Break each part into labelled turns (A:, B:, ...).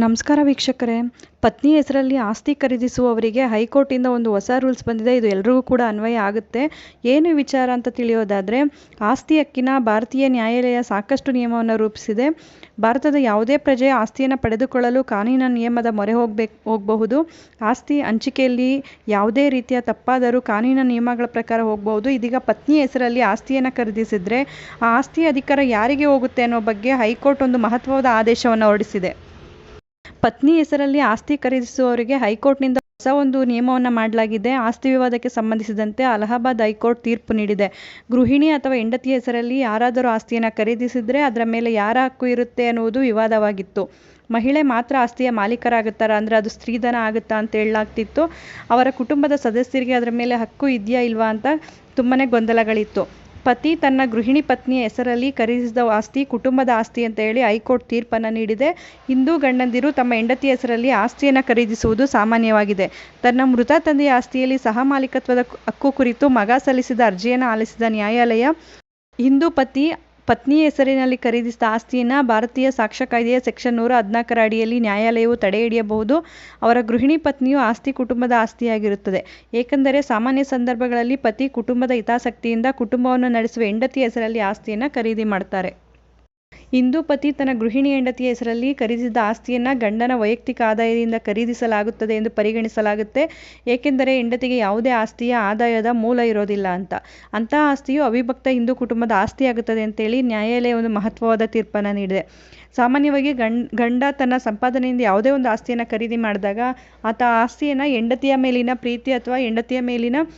A: ನಮಸ್ಕಾರ ವೀಕ್ಷಕರೇ. ಪತ್ನಿ ಹೆಸರಲ್ಲಿ ಆಸ್ತಿ ಖರೀದಿಸುವವರಿಗೆ ಹೈಕೋರ್ಟಿಂದ ಒಂದು ಹೊಸ ರೂಲ್ಸ್ ಬಂದಿದೆ. ಇದು ಎಲ್ರಿಗೂ ಕೂಡ ಅನ್ವಯ ಆಗುತ್ತೆ. ಏನು ವಿಚಾರ ಅಂತ ತಿಳಿಯೋದಾದರೆ, ಆಸ್ತಿ ಹಕ್ಕಿನ ಭಾರತೀಯ ನ್ಯಾಯಾಲಯ ಸಾಕಷ್ಟು ನಿಯಮವನ್ನು ರೂಪಿಸಿದೆ. ಭಾರತದ ಯಾವುದೇ ಪ್ರಜೆ ಆಸ್ತಿಯನ್ನು ಪಡೆದುಕೊಳ್ಳಲು ಕಾನೂನಿನ ನಿಯಮದ ಮೊರೆ ಹೋಗಬಹುದು. ಆಸ್ತಿ ಹಂಚಿಕೆಯಲ್ಲಿ ಯಾವುದೇ ರೀತಿಯ ತಪ್ಪಾದರೂ ಕಾನೂನಿನ ನಿಯಮಗಳ ಪ್ರಕಾರ ಹೋಗಬಹುದು. ಇದೀಗ ಪತ್ನಿ ಹೆಸರಲ್ಲಿ ಆಸ್ತಿಯನ್ನು ಖರೀದಿಸಿದರೆ ಆ ಆಸ್ತಿಯ ಅಧಿಕಾರ ಯಾರಿಗೆ ಹೋಗುತ್ತೆ ಅನ್ನೋ ಬಗ್ಗೆ ಹೈಕೋರ್ಟ್ ಒಂದು ಮಹತ್ವದ ಆದೇಶವನ್ನು ಹೊರಡಿಸಿದೆ. ಪತ್ನಿ ಹೆಸರಲ್ಲಿ ಆಸ್ತಿ ಖರೀದಿಸುವವರಿಗೆ ಹೈಕೋರ್ಟ್ನಿಂದ ಹೊಸ ಒಂದು ನಿಯಮವನ್ನು ಮಾಡಲಾಗಿದೆ. ಆಸ್ತಿ ವಿವಾದಕ್ಕೆ ಸಂಬಂಧಿಸಿದಂತೆ ಅಲಹಾಬಾದ್ ಹೈಕೋರ್ಟ್ ತೀರ್ಪು ನೀಡಿದೆ. ಗೃಹಿಣಿ ಅಥವಾ ಹೆಂಡತಿಯ ಹೆಸರಲ್ಲಿ ಯಾರಾದರೂ ಆಸ್ತಿಯನ್ನು ಖರೀದಿಸಿದರೆ ಅದರ ಮೇಲೆ ಯಾರ ಹಕ್ಕು ಇರುತ್ತೆ ಅನ್ನುವುದು ವಿವಾದವಾಗಿತ್ತು. ಮಹಿಳೆ ಮಾತ್ರ ಆಸ್ತಿಯ ಮಾಲೀಕರಾಗುತ್ತಾರೆ, ಅಂದರೆ ಅದು ಸ್ತ್ರೀಧನ ಆಗುತ್ತಾ ಅಂತ ಹೇಳಲಾಗ್ತಿತ್ತು. ಅವರ ಕುಟುಂಬದ ಸದಸ್ಯರಿಗೆ ಅದರ ಮೇಲೆ ಹಕ್ಕು ಇದೆಯಾ ಇಲ್ವಾ ಅಂತ ತುಂಬಾ ಗೊಂದಲಗಳಿತ್ತು. ಪತಿ ತನ್ನ ಗೃಹಿಣಿ ಪತ್ನಿಯ ಹೆಸರಲ್ಲಿ ಖರೀದಿಸಿದ ಆಸ್ತಿ ಕುಟುಂಬದ ಆಸ್ತಿ ಅಂತ ಹೇಳಿ ಹೈಕೋರ್ಟ್ ತೀರ್ಪನ್ನು ನೀಡಿದೆ. ಹಿಂದೂ ಗಂಡಂದಿರು ತಮ್ಮ ಹೆಂಡತಿಯ ಹೆಸರಲ್ಲಿ ಆಸ್ತಿಯನ್ನು ಖರೀದಿಸುವುದು ಸಾಮಾನ್ಯವಾಗಿದೆ. ತನ್ನ ಮೃತ ತಂದೆಯ ಆಸ್ತಿಯಲ್ಲಿ ಸಹ ಮಾಲೀಕತ್ವದ ಹಕ್ಕು ಕುರಿತು ಮಗ ಸಲ್ಲಿಸಿದ ಅರ್ಜಿಯನ್ನು ಆಲಿಸಿದ ನ್ಯಾಯಾಲಯ, ಹಿಂದೂ ಪತ್ನಿ ಹೆಸರಿನಲ್ಲಿ ಖರೀದಿಸಿದ ಆಸ್ತಿಯನ್ನು ಭಾರತೀಯ ಸಾಕ್ಷ್ಯ ಕಾಯ್ದೆಯ ಸೆಕ್ಷನ್ 114 ಅಡಿಯಲ್ಲಿ ನ್ಯಾಯಾಲಯವು ತಡೆಹಿಡಿಯಬಹುದು. ಅವರ ಗೃಹಿಣಿ ಪತ್ನಿಯು ಆಸ್ತಿ ಕುಟುಂಬದ ಆಸ್ತಿಯಾಗಿರುತ್ತದೆ. ಏಕೆಂದರೆ ಸಾಮಾನ್ಯ ಸಂದರ್ಭಗಳಲ್ಲಿ ಪತಿ ಕುಟುಂಬದ ಹಿತಾಸಕ್ತಿಯಿಂದ ಕುಟುಂಬವನ್ನು ನಡೆಸುವ ಹೆಂಡತಿಯ ಹೆಸರಲ್ಲಿ ಆಸ್ತಿಯನ್ನು ಖರೀದಿ ಮಾಡ್ತಾರೆ. ಹಿಂದೂ ಪತಿ ತನ್ನ ಗೃಹಿಣಿ ಹೆಂಡತಿಯ ಹೆಸರಲ್ಲಿ ಖರೀದಿಸಿದ ಆಸ್ತಿಯನ್ನು ಗಂಡನ ವೈಯಕ್ತಿಕ ಆದಾಯದಿಂದ ಖರೀದಿಸಲಾಗುತ್ತದೆ ಎಂದು ಪರಿಗಣಿಸಲಾಗುತ್ತೆ. ಏಕೆಂದರೆ ಹೆಂಡತಿಗೆ ಯಾವುದೇ ಆಸ್ತಿಯ ಆದಾಯದ ಮೂಲ ಇರೋದಿಲ್ಲ ಅಂತಹ ಆಸ್ತಿಯು ಅವಿಭಕ್ತ ಹಿಂದೂ ಕುಟುಂಬದ ಆಸ್ತಿಯಾಗುತ್ತದೆ ಅಂತೇಳಿ ನ್ಯಾಯಾಲಯ ಒಂದು ಮಹತ್ವವಾದ ತೀರ್ಪನ್ನು ನೀಡಿದೆ. ಸಾಮಾನ್ಯವಾಗಿ ಗಂಡ ತನ್ನ ಸಂಪಾದನೆಯಿಂದ ಯಾವುದೇ ಒಂದು ಆಸ್ತಿಯನ್ನು ಖರೀದಿ ಮಾಡಿದಾಗ ಆತ ಆಸ್ತಿಯನ್ನು ಹೆಂಡತಿಯ ಮೇಲಿನ ಪ್ರೀತಿ ಅಥವಾ ಹೆಂಡತಿಯ ಮೇಲಿನ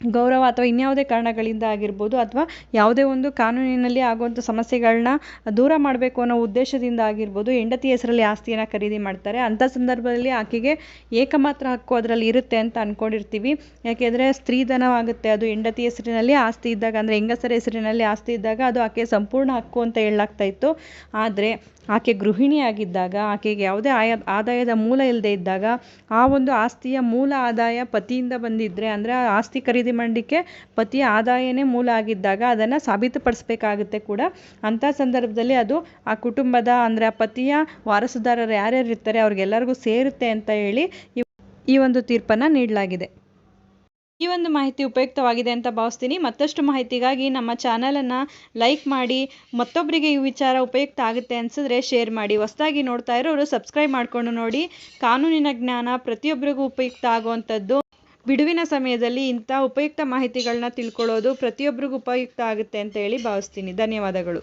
A: ಗೌರವ ಅಥವಾ ಇನ್ಯಾವುದೇ ಕಾರಣಗಳಿಂದ ಆಗಿರ್ಬೋದು, ಅಥವಾ ಯಾವುದೇ ಒಂದು ಕಾನೂನಿನಲ್ಲಿ ಆಗುವಂಥ ಸಮಸ್ಯೆಗಳನ್ನ ದೂರ ಮಾಡಬೇಕು ಅನ್ನೋ ಉದ್ದೇಶದಿಂದ ಆಗಿರ್ಬೋದು, ಹೆಂಡತಿ ಹೆಸರಲ್ಲಿ ಆಸ್ತಿಯನ್ನು ಖರೀದಿ ಮಾಡ್ತಾರೆ. ಅಂಥ ಸಂದರ್ಭದಲ್ಲಿ ಆಕೆಗೆ ಏಕಮಾತ್ರ ಹಕ್ಕು ಅದರಲ್ಲಿ ಇರುತ್ತೆ ಅಂತ ಅಂದ್ಕೊಂಡಿರ್ತೀವಿ. ಯಾಕೆಂದರೆ ಸ್ತ್ರೀಧನವಾಗುತ್ತೆ. ಅದು ಹೆಂಡತಿ ಹೆಸರಿನಲ್ಲಿ ಆಸ್ತಿ ಇದ್ದಾಗ, ಅಂದರೆ ಹೆಂಗಸರ ಹೆಸರಿನಲ್ಲಿ ಆಸ್ತಿ ಇದ್ದಾಗ ಅದು ಆಕೆ ಸಂಪೂರ್ಣ ಹಕ್ಕು ಅಂತ ಹೇಳಲಾಗ್ತಾ ಇತ್ತು. ಆದರೆ ಆಕೆ ಗೃಹಿಣಿಯಾಗಿದ್ದಾಗ, ಆಕೆಗೆ ಯಾವುದೇ ಆದಾಯದ ಮೂಲ ಇಲ್ಲದೆ ಇದ್ದಾಗ, ಆ ಒಂದು ಆಸ್ತಿಯ ಮೂಲ ಆದಾಯ ಪತಿಯಿಂದ ಬಂದಿದ್ದರೆ, ಅಂದರೆ ಆ ಆಸ್ತಿ ಖರೀದಿ ಮಾಡಲಿಕ್ಕೆ ಪತಿಯ ಆದಾಯನೇ ಮೂಲ ಆಗಿದ್ದಾಗ ಅದನ್ನು ಸಾಬೀತುಪಡಿಸಬೇಕಾಗುತ್ತೆ ಕೂಡ. ಅಂಥ ಸಂದರ್ಭದಲ್ಲಿ ಅದು ಆ ಕುಟುಂಬದ, ಅಂದರೆ ಆ ಪತಿಯ ವಾರಸುದಾರರು ಯಾರ್ಯಾರು ಇರ್ತಾರೆ ಅವ್ರಿಗೆಲ್ಲರಿಗೂ ಸೇರುತ್ತೆ ಅಂತ ಹೇಳಿ ಈ ಒಂದು ತೀರ್ಪನ್ನು ನೀಡಲಾಗಿದೆ. ಈ ಒಂದು ಮಾಹಿತಿ ಉಪಯುಕ್ತವಾಗಿದೆ ಅಂತ ಭಾವಿಸ್ತೀನಿ. ಮತ್ತಷ್ಟು ಮಾಹಿತಿಗಾಗಿ ನಮ್ಮ ಚಾನಲನ್ನು ಲೈಕ್ ಮಾಡಿ, ಮತ್ತೊಬ್ಬರಿಗೆ ಈ ವಿಚಾರ ಉಪಯುಕ್ತ ಆಗುತ್ತೆ ಅನಿಸಿದ್ರೆ ಶೇರ್ ಮಾಡಿ. ಹೊಸದಾಗಿ ನೋಡ್ತಾ ಇರೋರು ಸಬ್ಸ್ಕ್ರೈಬ್ ಮಾಡಿಕೊಂಡು ನೋಡಿ. ಕಾನೂನಿನ ಜ್ಞಾನ ಪ್ರತಿಯೊಬ್ಬರಿಗೂ ಉಪಯುಕ್ತ ಆಗುವಂಥದ್ದು. ಬಿಡುವಿನ ಸಮಯದಲ್ಲಿ ಇಂಥ ಉಪಯುಕ್ತ ಮಾಹಿತಿಗಳನ್ನ ತಿಳ್ಕೊಳ್ಳೋದು ಪ್ರತಿಯೊಬ್ಬರಿಗೂ ಉಪಯುಕ್ತ ಆಗುತ್ತೆ ಅಂತ ಹೇಳಿ ಭಾವಿಸ್ತೀನಿ. ಧನ್ಯವಾದಗಳು.